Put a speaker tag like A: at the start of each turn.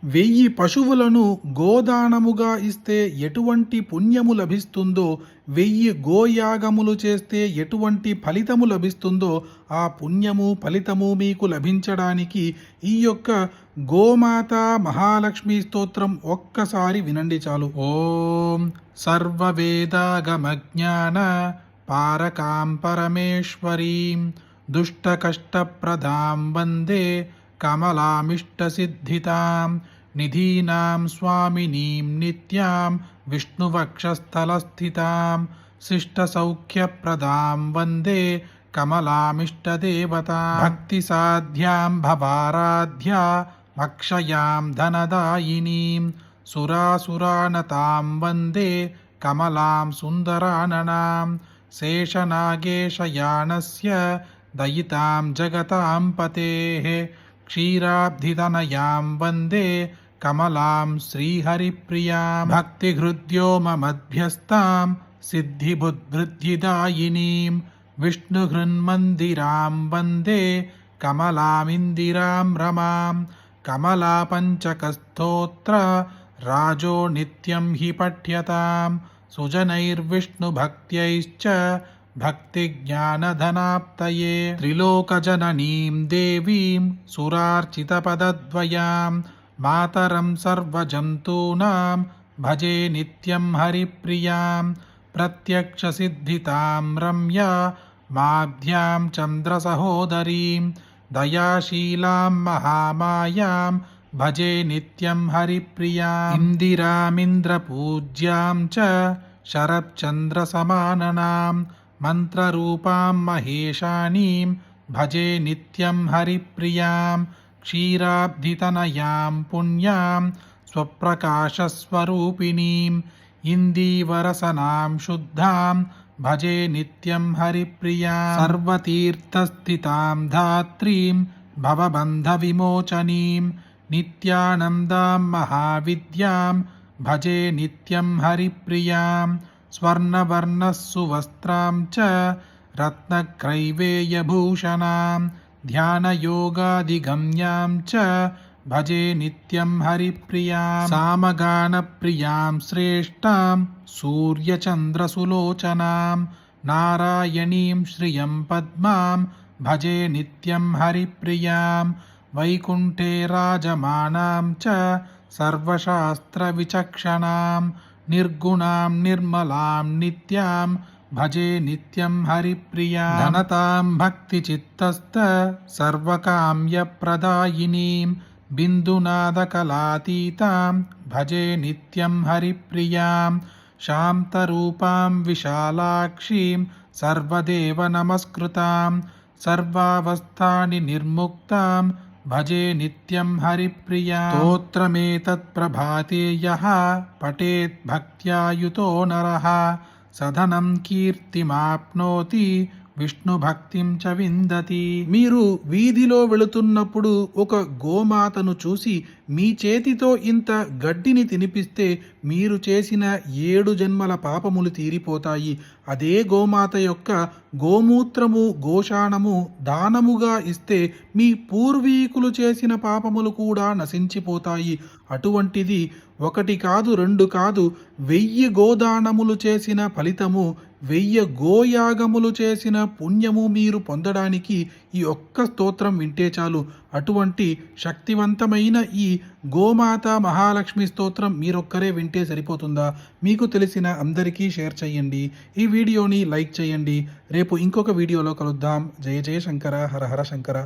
A: 1000 పశువులను గోదానముగా ఇస్తే ఎటువంటి పుణ్యము లభిస్తుందో, 1000 గోయాగములు చేస్తే ఎటువంటి ఫలితము లభిస్తుందో, ఆ పుణ్యము ఫలితము మీకు లభించడానికి ఈ యొక్క గోమాత మహాలక్ష్మి స్తోత్రం ఒక్కసారి వినండి చాలు. ఓం సర్వవేదాగమజ్ఞాన పారకాం పరమేశ్వరీం దుష్టకష్టప్రదాం వందే కమలామిష్టసిద్ధితాం నిధీనాం స్వామినీం నిత్యాం విష్ణువక్షస్థలస్థితాం శిష్టసౌఖ్యప్రదాం వందే కమలామిష్టదేవతాం భక్తిసాధ్యాం భవారాధ్యా అక్షయాం ధనదాయినీం సురాసురానతాం వందే కమలాం సుందరాననాం శేషనాగేశయానస్య దయితాం జగతాం పతేః క్షీరాబ్ధితనయాం వందే కమలాం శ్రీహరిప్రియాం భక్తిహృద్యోమమధ్యస్థాం సిద్ధిబుద్ధిదాయినీం విష్ణుహృన్మందిరాం వందే కమలామిందిరాం రమాం కమలాపంచకస్తోత్ర రాజో నిత్యం హి పఠ్యతాం సుజనైర్విష్ణుభక్త్యైశ్చ భక్తిజ్ఞానధనాప్తయే త్రిలోకజననీం దేవీం సురార్చితపదద్వయాం మాతరం సర్వజంతూనాం భజే నిత్యం హరిప్రియాం ప్రత్యక్షసిద్ధితాం రమ్యా మాధ్యాం చంద్రసహోదరీం దయాశీలాం మహామాయాం భజే నిత్యం హరిప్రియాం ఇందిరామింద్రపూజ్యాం చ శరత్చంద్రసమాననాం మంత్రరూపాం మహేశానీం భజే నిత్యం హరిప్రియాం క్షీరాబ్ధితనయాం పుణ్యాం స్వప్రకాశస్వరూపిణీం ఇందీవరసనాం శుద్ధాం భజే నిత్యం హరిప్రియాం సర్వతీర్థస్థితాం ధాత్రీం భవబంధవిమోచనీం నిత్యానందాం మహావిద్యాం భజే నిత్యం హరిప్రియాం స్వర్ణవర్ణస్సువస్త్రాం చ రత్నక్రైవేయభూషణాం ధ్యానయోగాదిగమ్యాం చ భజే నిత్యం హరిప్రియాం సామగానప్రియాం శ్రేష్టాం సూర్యచంద్రసులోచనాం నారాయణీం శ్రియం పద్మాం భజే నిత్యం హరిప్రియాం వైకుంఠే రాజమానాం చ సర్వశాస్త్రవిచక్షణాం నిర్గుణాం నిర్మలాం నిత్యాం భజే నిత్యం హరిప్రియాం ధనతాం భక్తిచిత్తస్థ సర్వకామ్యప్రదాయినీం బిందునాదకలాతీతాం భజే నిత్యం హరిప్రియాం శాంతరూపాం విశాలాక్షీం సర్వదేవ నమస్కృతాం సర్వావస్థాని నిర్ముక్తాం భజే నిత్యం హరిప్రియాం స్తోత్రమేతత్ ప్రభాతే యః పఠేత్ భక్త్యాయుతో నరః సధనం కీర్తిమాప్నోతి విష్ణు భక్తిం చ విందతి. మీరు వీధిలో వెళుతున్నప్పుడు ఒక గోమాతను చూసి మీ చేతితో ఇంత గడ్డిని తినిపిస్తే మీరు చేసిన 7 జన్మల పాపములు తీరిపోతాయి. అదే గోమాత యొక్క గోమూత్రము గోశానము దానముగా ఇస్తే మీ పూర్వీకులు చేసిన పాపములు కూడా నశించిపోతాయి. అటువంటిది 1 కాదు 2 కాదు 1000 గోదానములు చేసిన ఫలితము 1000 గోయాగములు చేసిన పుణ్యము మీరు పొందడానికి ఈ ఒక్క స్తోత్రం వింటే చాలు. అటువంటి శక్తివంతమైన ఈ గోమాత మహాలక్ష్మి స్తోత్రం మీరొక్కరే వింటే సరిపోతుందా? మీకు తెలిసిన అందరికీ షేర్ చేయండి. ఈ వీడియోని లైక్ చేయండి. రేపు ఇంకొక వీడియోలో కలుద్దాం. జయ జయ శంకర, హర హర శంకర.